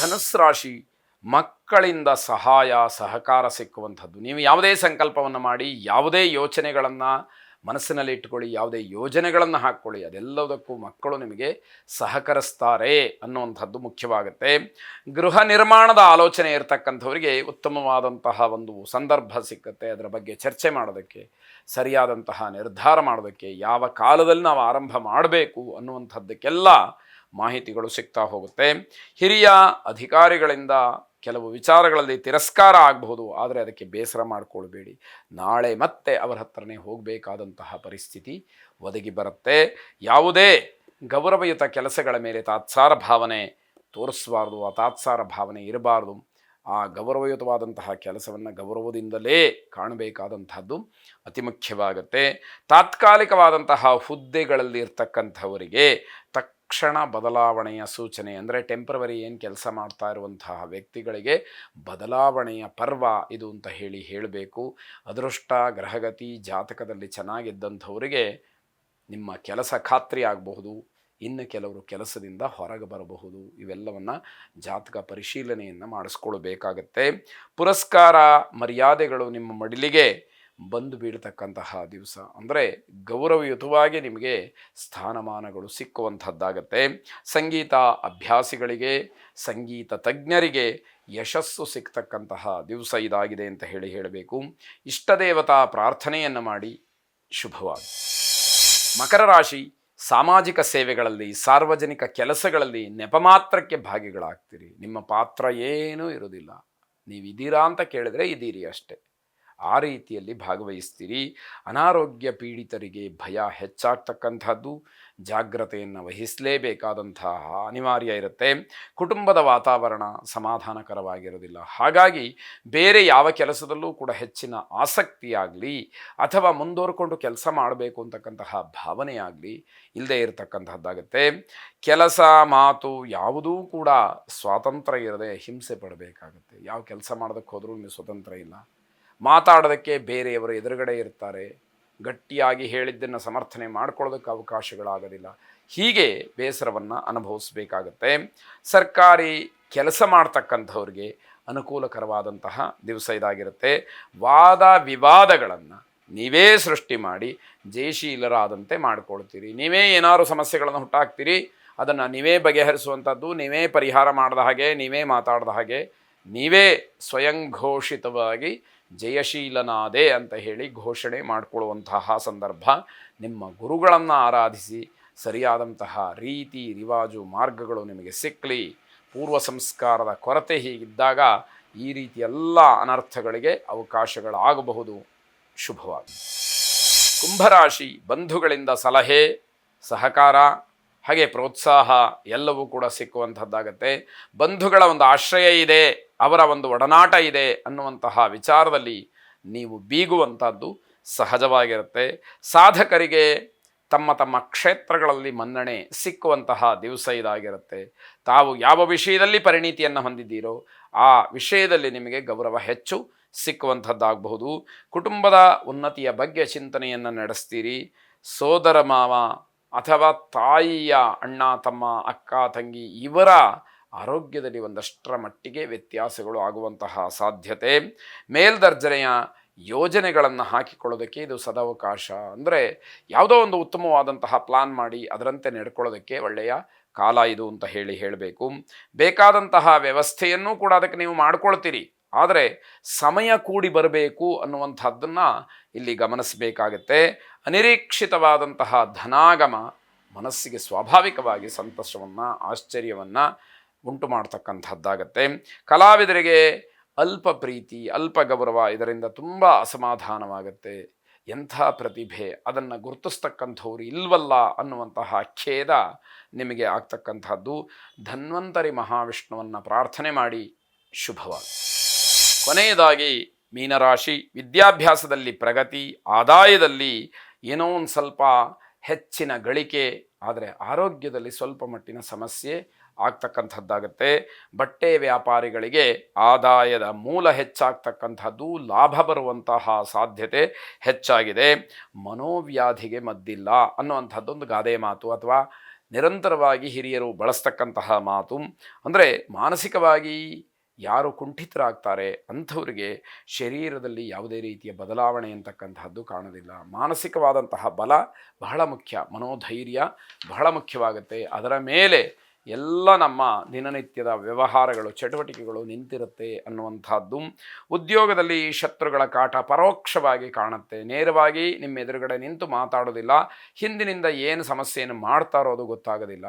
ಧನುಸ್ ರಾಶಿ ಮಕ್ಕಳಿಂದ ಸಹಾಯ ಸಹಕಾರ ಸಿಕ್ಕುವಂಥದ್ದು. ನೀವು ಯಾವುದೇ ಸಂಕಲ್ಪವನ್ನು ಮಾಡಿ, ಯಾವುದೇ ಯೋಚನೆಗಳನ್ನು ಮನಸ್ಸಿನಲ್ಲಿ ಇಟ್ಕೊಳ್ಳಿ, ಯಾವುದೇ ಯೋಜನೆಗಳನ್ನು ಹಾಕ್ಕೊಳ್ಳಿ, ಅದೆಲ್ಲದಕ್ಕೂ ಮಕ್ಕಳು ನಿಮಗೆ ಸಹಕರಿಸ್ತಾರೆ ಅನ್ನುವಂಥದ್ದು ಮುಖ್ಯವಾಗುತ್ತೆ. ಗೃಹ ನಿರ್ಮಾಣದ ಆಲೋಚನೆ ಇರತಕ್ಕಂಥವರಿಗೆ ಉತ್ತಮವಾದಂತಹ ಒಂದು ಸಂದರ್ಭ ಸಿಕ್ಕತ್ತೆ. ಅದರ ಬಗ್ಗೆ ಚರ್ಚೆ ಮಾಡೋದಕ್ಕೆ, ಸರಿಯಾದಂತಹ ನಿರ್ಧಾರ ಮಾಡೋದಕ್ಕೆ, ಯಾವ ಕಾಲದಲ್ಲಿ ನಾವು ಆರಂಭ ಮಾಡಬೇಕು ಅನ್ನುವಂಥದ್ದಕ್ಕೆಲ್ಲ ಮಾಹಿತಿಗಳು ಸಿಗ್ತಾ ಹೋಗುತ್ತೆ. ಹಿರಿಯ ಅಧಿಕಾರಿಗಳಿಂದ ಕೆಲವು ವಿಚಾರಗಳಲ್ಲಿ ತಿರಸ್ಕಾರ ಆಗಬಹುದು, ಆದರೆ ಅದಕ್ಕೆ ಬೇಸರ ಮಾಡಿಕೊಳ್ಬೇಡಿ. ನಾಳೆ ಮತ್ತೆ ಅವರ ಹತ್ರನೇ ಹೋಗಬೇಕಾದಂತಹ ಪರಿಸ್ಥಿತಿ ಒದಗಿ ಬರುತ್ತೆ. ಯಾವುದೇ ಗೌರವಯುತ ಕೆಲಸಗಳ ಮೇಲೆ ತಾತ್ಸಾರ ಭಾವನೆ ತೋರಿಸಬಾರ್ದು, ಆ ತಾತ್ಸಾರ ಭಾವನೆ ಇರಬಾರ್ದು. ಆ ಗೌರವಯುತವಾದಂತಹ ಕೆಲಸವನ್ನು ಗೌರವದಿಂದಲೇ ಕಾಣಬೇಕಾದಂತಹದ್ದು ಅತಿ ಮುಖ್ಯವಾಗುತ್ತೆ. ತಾತ್ಕಾಲಿಕವಾದಂತಹ ಹುದ್ದೆಗಳಲ್ಲಿ ಇರ್ತಕ್ಕಂಥವರಿಗೆ ತಕ್ಷಣ ಬದಲಾವಣೆಯ ಸೂಚನೆ, ಅಂದರೆ ಟೆಂಪ್ರವರಿ ಏನು ಕೆಲಸ ಮಾಡ್ತಾ ಇರುವಂತಹ ವ್ಯಕ್ತಿಗಳಿಗೆ ಬದಲಾವಣೆಯ ಪರ್ವ ಇದು ಅಂತ ಹೇಳಬೇಕು. ಅದೃಷ್ಟ ಗ್ರಹಗತಿ ಜಾತಕದಲ್ಲಿ ಚೆನ್ನಾಗಿದ್ದಂಥವರಿಗೆ ನಿಮ್ಮ ಕೆಲಸ ಖಾತ್ರಿ ಆಗಬಹುದು, ಇನ್ನು ಕೆಲವರು ಕೆಲಸದಿಂದ ಹೊರಗೆ ಬರಬಹುದು. ಇವೆಲ್ಲವನ್ನು ಜಾತಕ ಪರಿಶೀಲನೆಯನ್ನು ಮಾಡಿಸ್ಕೊಳ್ಬೇಕಾಗತ್ತೆ. ಪುರಸ್ಕಾರ ಮರ್ಯಾದೆಗಳು ನಿಮ್ಮ ಮಡಿಲಿಗೆ ಬಂದು ಬೀಳ್ತಕ್ಕಂತಹ ದಿವಸ, ಅಂದರೆ ಗೌರವಯುತವಾಗಿ ನಿಮಗೆ ಸ್ಥಾನಮಾನಗಳು ಸಿಕ್ಕುವಂಥದ್ದಾಗತ್ತೆ. ಸಂಗೀತ ಅಭ್ಯಾಸಿಗಳಿಗೆ, ಸಂಗೀತ ತಜ್ಞರಿಗೆ ಯಶಸ್ಸು ಸಿಗ್ತಕ್ಕಂತಹ ದಿವಸ ಇದಾಗಿದೆ ಅಂತ ಹೇಳಬೇಕು. ಇಷ್ಟದೇವತಾ ಪ್ರಾರ್ಥನೆಯನ್ನು ಮಾಡಿ ಶುಭವಾಗಿ. ಮಕರ ರಾಶಿ ಸಾಮಾಜಿಕ ಸೇವೆಗಳಲ್ಲಿ, ಸಾರ್ವಜನಿಕ ಕೆಲಸಗಳಲ್ಲಿ ನೆಪಮಾತ್ರಕ್ಕೆ ಭಾಗಿಗಳಾಗ್ತೀರಿ. ನಿಮ್ಮ ಪಾತ್ರ ಏನೂ ಇರೋದಿಲ್ಲ, ನೀವಿದ್ದೀರಾ ಅಂತ ಕೇಳಿದ್ರೆ ಇದ್ದೀರಿ ಅಷ್ಟೇ, ಆ ರೀತಿಯಲ್ಲಿ ಭಾಗವಹಿಸ್ತೀರಿ. ಅನಾರೋಗ್ಯ ಪೀಡಿತರಿಗೆ ಭಯ ಹೆಚ್ಚಾಗ್ತಕ್ಕಂಥದ್ದು, ಜಾಗ್ರತೆಯನ್ನು ವಹಿಸಲೇಬೇಕಾದಂತಹ ಅನಿವಾರ್ಯ ಇರುತ್ತೆ. ಕುಟುಂಬದ ವಾತಾವರಣ ಸಮಾಧಾನಕರವಾಗಿರೋದಿಲ್ಲ, ಹಾಗಾಗಿ ಬೇರೆ ಯಾವ ಕೆಲಸದಲ್ಲೂ ಕೂಡ ಹೆಚ್ಚಿನ ಆಸಕ್ತಿಯಾಗಲಿ ಅಥವಾ ಮುಂದುವರ್ಕೊಂಡು ಕೆಲಸ ಮಾಡಬೇಕು ಅಂತಕ್ಕಂತಹ ಭಾವನೆಯಾಗಲಿ ಇಲ್ಲದೆ ಇರತಕ್ಕಂಥದ್ದಾಗುತ್ತೆ. ಕೆಲಸ ಮಾತು ಯಾವುದೂ ಕೂಡ ಸ್ವಾತಂತ್ರ್ಯ ಇರದೆ ಹಿಂಸೆ ಪಡಬೇಕಾಗತ್ತೆ. ಯಾವ ಕೆಲಸ ಮಾಡೋದಕ್ಕೆ ಹೋದರೂ ನಿಮಗೆ ಸ್ವತಂತ್ರ ಇಲ್ಲ. ಮಾತಾಡೋದಕ್ಕೆ ಬೇರೆಯವರು ಎದುರುಗಡೆ ಇರ್ತಾರೆ, ಗಟ್ಟಿಯಾಗಿ ಹೇಳಿದ್ದನ್ನು ಸಮರ್ಥನೆ ಮಾಡ್ಕೊಳ್ಳೋದಕ್ಕೆ ಅವಕಾಶಗಳಾಗೋದಿಲ್ಲ. ಹೀಗೆ ಬೇಸರವನ್ನು ಅನುಭವಿಸಬೇಕಾಗತ್ತೆ. ಸರ್ಕಾರಿ ಕೆಲಸ ಮಾಡ್ತಕ್ಕಂಥವ್ರಿಗೆ ಅನುಕೂಲಕರವಾದಂತಹ ದಿವಸ ಇದಾಗಿರುತ್ತೆ. ವಾದ ವಿವಾದಗಳನ್ನು ನೀವೇ ಸೃಷ್ಟಿ ಮಾಡಿ ಜಯಶೀಲರಾದಂತೆ ಮಾಡ್ಕೊಳ್ತೀರಿ. ನೀವೇ ಏನಾದ್ರು ಸಮಸ್ಯೆಗಳನ್ನು ಹುಟ್ಟಾಕ್ತೀರಿ, ಅದನ್ನು ನೀವೇ ಬಗೆಹರಿಸುವಂಥದ್ದು, ನೀವೇ ಪರಿಹಾರ ಮಾಡಿದ ಹಾಗೆ, ನೀವೇ ಮಾತಾಡಿದ ಹಾಗೆ, ನೀವೇ ಸ್ವಯಂ ಘೋಷಿತವಾಗಿ ಜಯಶೀಲನಾದೆ ಅಂತ ಹೇಳಿ ಘೋಷಣೆ ಮಾಡಿಕೊಳ್ಳುವಂತಹ ಸಂದರ್ಭ. ನಿಮ್ಮ ಗುರುಗಳನ್ನು ಆರಾಧಿಸಿ ಸರಿಯಾದಂತಹ ರೀತಿ ರಿವಾಜು ಮಾರ್ಗಗಳು ನಿಮಗೆ ಸಿಕ್ಕಲಿ. ಪೂರ್ವ ಸಂಸ್ಕಾರದ ಕೊರತೆ ಹೀಗಿದ್ದಾಗ ಈ ರೀತಿ ಎಲ್ಲ ಅನರ್ಥಗಳಿಗೆ ಅವಕಾಶಗಳಾಗಬಹುದು. ಶುಭವಾಗಿ. ಕುಂಭರಾಶಿ ಬಂಧುಗಳಿಂದ ಸಲಹೆ ಸಹಕಾರ ಹಾಗೆ ಪ್ರೋತ್ಸಾಹ ಎಲ್ಲವೂ ಕೂಡ ಸಿಕ್ಕುವಂಥದ್ದಾಗತ್ತೆ. ಬಂಧುಗಳ ಒಂದು ಆಶ್ರಯ ಇದೆ, ಅವರ ಒಂದು ಒಡನಾಟ ಇದೆ ಅನ್ನುವಂತಹ ವಿಚಾರದಲ್ಲಿ ನೀವು ಬೀಗುವಂಥದ್ದು ಸಹಜವಾಗಿರುತ್ತೆ. ಸಾಧಕರಿಗೆ ತಮ್ಮ ತಮ್ಮ ಕ್ಷೇತ್ರಗಳಲ್ಲಿ ಮನ್ನಣೆ ಸಿಕ್ಕುವಂತಹ ದಿವಸ ಇದಾಗಿರುತ್ತೆ. ತಾವು ಯಾವ ವಿಷಯದಲ್ಲಿ ಪರಿಣಿತಿಯನ್ನು ಹೊಂದಿದ್ದೀರೋ ಆ ವಿಷಯದಲ್ಲಿ ನಿಮಗೆ ಗೌರವ ಹೆಚ್ಚು ಸಿಕ್ಕುವಂಥದ್ದಾಗಬಹುದು. ಕುಟುಂಬದ ಉನ್ನತಿಯ ಬಗ್ಗೆ ಚಿಂತನೆಯನ್ನು ನಡೆಸ್ತೀರಿ. ಸೋದರ ಮಾವ ಅಥವಾ ತಾಯಿಯ ಅಣ್ಣ ತಮ್ಮ ಅಕ್ಕ ತಂಗಿ ಇವರ ಆರೋಗ್ಯದಲ್ಲಿ ಒಂದಷ್ಟರ ಮಟ್ಟಿಗೆ ವ್ಯತ್ಯಾಸಗಳು ಆಗುವಂತಹ ಸಾಧ್ಯತೆ. ಮೇಲ್ದರ್ಜನೆಯ ಯೋಜನೆಗಳನ್ನು ಹಾಕಿಕೊಳ್ಳೋದಕ್ಕೆ ಇದು ಸದಾವಕಾಶ. ಅಂದರೆ ಯಾವುದೋ ಒಂದು ಉತ್ತಮವಾದಂತಹ ಪ್ಲಾನ್ ಮಾಡಿ ಅದರಂತೆ ನಡ್ಕೊಳ್ಳೋದಕ್ಕೆ ಒಳ್ಳೆಯ ಕಾಲ ಇದು ಅಂತ ಹೇಳಬೇಕು. ಬೇಕಾದಂತಹ ವ್ಯವಸ್ಥೆಯನ್ನು ಕೂಡ ಅದಕ್ಕೆ ನೀವು ಮಾಡ್ಕೊಳ್ತೀರಿ, ಆದರೆ ಸಮಯ ಕೂಡಿ ಬರಬೇಕು ಅನ್ನುವಂಥದ್ದನ್ನು ಇಲ್ಲಿ ಗಮನಿಸಬೇಕಾಗತ್ತೆ. ಅನಿರೀಕ್ಷಿತವಾದಂತಹ ಧನಾಗಮ ಮನಸ್ಸಿಗೆ ಸ್ವಾಭಾವಿಕವಾಗಿ ಸಂತೋಷವನ್ನು ಆಶ್ಚರ್ಯವನ್ನು ಉಂಟು ಮಾಡ್ತಕ್ಕಂಥದ್ದಾಗತ್ತೆ. ಕಲಾವಿದರಿಗೆ ಅಲ್ಪ ಪ್ರೀತಿ ಅಲ್ಪ ಗೌರವ, ಇದರಿಂದ ತುಂಬ ಅಸಮಾಧಾನವಾಗುತ್ತೆ. ಎಂಥ ಪ್ರತಿಭೆ, ಅದನ್ನು ಗುರುತಿಸ್ತಕ್ಕಂಥವ್ರು ಇಲ್ವಲ್ಲ ಅನ್ನುವಂತಹ ಖೇದ ನಿಮಗೆ ಆಗ್ತಕ್ಕಂಥದ್ದು. ಧನ್ವಂತರಿ ಮಹಾವಿಷ್ಣುವನ್ನು ಪ್ರಾರ್ಥನೆ ಮಾಡಿ ಶುಭವಾಗಿ. ಕೊನೆಯದಾಗಿ ಮೀನರಾಶಿ ವಿದ್ಯಾಭ್ಯಾಸದಲ್ಲಿ ಪ್ರಗತಿ, ಆದಾಯದಲ್ಲಿ ಏನೋ ಒಂದು ಸ್ವಲ್ಪ ಹೆಚ್ಚಿನ ಗಳಿಕೆ, ಆದರೆ ಆರೋಗ್ಯದಲ್ಲಿ ಸ್ವಲ್ಪ ಮಟ್ಟಿನ ಸಮಸ್ಯೆ ಆಗ್ತಕ್ಕಂಥದ್ದಾಗತ್ತೆ. ಬಟ್ಟೆ ವ್ಯಾಪಾರಿಗಳಿಗೆ ಆದಾಯದ ಮೂಲ ಹೆಚ್ಚಾಗ್ತಕ್ಕಂಥದ್ದು, ಲಾಭ ಬರುವಂತಹ ಸಾಧ್ಯತೆ ಹೆಚ್ಚಾಗಿದೆ. ಮನೋವ್ಯಾಧಿಗೆ ಮದ್ದಿಲ್ಲ ಅನ್ನುವಂಥದ್ದೊಂದು ಗಾದೆ ಮಾತು ಅಥವಾ ನಿರಂತರವಾಗಿ ಹಿರಿಯರು ಬಳಸ್ತಕ್ಕಂತಹ ಮಾತು ಅಂದರೆ ಮಾನಸಿಕವಾಗಿ ಯಾರು ಕುಂಠಿತರಾಗ್ತಾರೆ ಅಂಥವರಿಗೆ ಶರೀರದಲ್ಲಿ ಯಾವುದೇ ರೀತಿಯ ಬದಲಾವಣೆ ಅಂತಕ್ಕಂತಹದ್ದು ಕಾಣೋದಿಲ್ಲ. ಮಾನಸಿಕವಾದಂತಹ ಬಲ ಬಹಳ ಮುಖ್ಯ, ಮನೋಧೈರ್ಯ ಬಹಳ ಮುಖ್ಯವಾಗುತ್ತೆ. ಅದರ ಮೇಲೆ ಎಲ್ಲ ನಮ್ಮ ದಿನನಿತ್ಯದ ವ್ಯವಹಾರಗಳು ಚಟುವಟಿಕೆಗಳು ನಿಂತಿರುತ್ತೆ ಅನ್ನುವಂಥದ್ದು. ಉದ್ಯೋಗದಲ್ಲಿ ಶತ್ರುಗಳ ಕಾಟ ಪರೋಕ್ಷವಾಗಿ ಕಾಣುತ್ತೆ. ನೇರವಾಗಿ ನಿಮ್ಮ ಎದುರುಗಡೆ ನಿಂತು ಮಾತಾಡೋದಿಲ್ಲ. ಹಿಂದಿನಿಂದ ಏನು ಸಮಸ್ಯೆಯನ್ನು ಮಾಡ್ತಾ ಇರೋದು ಗೊತ್ತಾಗೋದಿಲ್ಲ.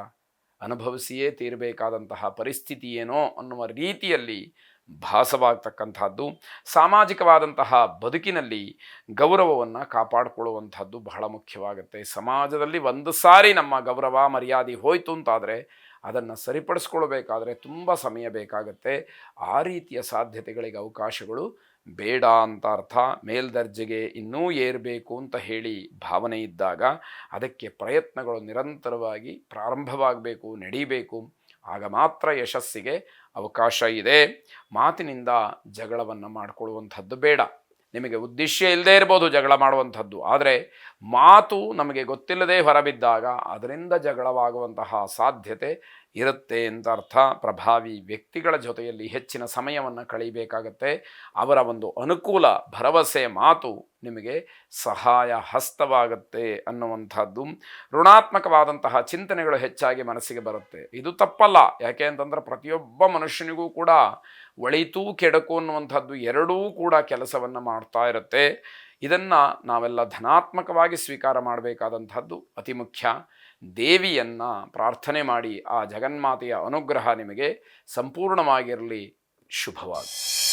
ಅನುಭವಿಸಿಯೇ ತೀರಬೇಕಾದಂತಹ ಪರಿಸ್ಥಿತಿ ಏನೋ ಅನ್ನುವ ರೀತಿಯಲ್ಲಿ ಭಾಸವಾಗ್ತಕ್ಕಂಥದ್ದು. ಸಾಮಾಜಿಕವಾದಂತಹ ಬದುಕಿನಲ್ಲಿ ಗೌರವವನ್ನು ಕಾಪಾಡಿಕೊಳ್ಳುವಂಥದ್ದು ಬಹಳ ಮುಖ್ಯವಾಗುತ್ತೆ. ಸಮಾಜದಲ್ಲಿ ಒಂದು ಸಾರಿ ನಮ್ಮ ಗೌರವ ಮರ್ಯಾದೆ ಹೋಯಿತು ಅಂತಾದರೆ ಅದನ್ನು ಸರಿಪಡಿಸ್ಕೊಳ್ಬೇಕಾದ್ರೆ ತುಂಬ ಸಮಯ ಬೇಕಾಗುತ್ತೆ. ಆ ರೀತಿಯ ಸಾಧ್ಯತೆಗಳಿಗೆ ಅವಕಾಶಗಳು ಬೇಡ ಅಂತ ಅರ್ಥ. ಮೇಲ್ದರ್ಜೆಗೆ ಇನ್ನೂ ಏರಬೇಕು ಅಂತ ಹೇಳಿ ಭಾವನೆ ಇದ್ದಾಗ ಅದಕ್ಕೆ ಪ್ರಯತ್ನಗಳು ನಿರಂತರವಾಗಿ ಪ್ರಾರಂಭವಾಗಬೇಕು, ನಡೀಬೇಕು. ಆಗ ಮಾತ್ರ ಯಶಸ್ಸಿಗೆ ಅವಕಾಶ ಇದೆ. ಮಾತಿನಿಂದ ಜಗಳವನ್ನು ಮಾಡಿಕೊಳ್ಳುವಂಥದ್ದು ಬೇಡ. ನಿಮಗೆ ಉದ್ದೇಶ ಇಲ್ಲದೇ ಇರ್ಬೋದು ಜಗಳ ಮಾಡುವಂಥದ್ದು, ಆದರೆ ಮಾತು ನಮಗೆ ಗೊತ್ತಿಲ್ಲದೆ ಹೊರಬಿದ್ದಾಗ ಅದರಿಂದ ಜಗಳವಾಗುವಂತಹ ಸಾಧ್ಯತೆ ಇರುತ್ತೆ ಅಂತ ಅರ್ಥ. ಪ್ರಭಾವಿ ವ್ಯಕ್ತಿಗಳ ಜೊತೆಯಲ್ಲಿ ಹೆಚ್ಚಿನ ಸಮಯವನ್ನು ಕಳೀಬೇಕಾಗತ್ತೆ. ಅವರ ಒಂದು ಅನುಕೂಲ ಭರವಸೆ ಮಾತು ನಿಮಗೆ ಸಹಾಯ ಹಸ್ತವಾಗುತ್ತೆ ಅನ್ನುವಂಥದ್ದು. ಋಣಾತ್ಮಕವಾದಂತಹ ಚಿಂತನೆಗಳು ಹೆಚ್ಚಾಗಿ ಮನಸ್ಸಿಗೆ ಬರುತ್ತೆ. ಇದು ತಪ್ಪಲ್ಲ. ಯಾಕೆ ಅಂತಂದ್ರೆ ಪ್ರತಿಯೊಬ್ಬ ಮನುಷ್ಯನಿಗೂ ಕೂಡ ಒಳಿತು ಕೆಡಕು ಅನ್ನುವಂಥದ್ದು ಎರಡೂ ಕೂಡ ಕೆಲಸವನ್ನು ಮಾಡ್ತಾ ಇರುತ್ತೆ. ಇದನ್ನು ನಾವೆಲ್ಲ ಧನಾತ್ಮಕವಾಗಿ ಸ್ವೀಕಾರ ಮಾಡಬೇಕಾದಂಥದ್ದು ಅತಿ ಮುಖ್ಯ. ದೇವಿಯನ್ನು ಪ್ರಾರ್ಥನೆ ಮಾಡಿ ಆ ಜಗನ್ಮಾತೆಯ ಅನುಗ್ರಹ ನಿಮಗೆ ಸಂಪೂರ್ಣವಾಗಿರಲಿ. ಶುಭವಾಗಲಿ.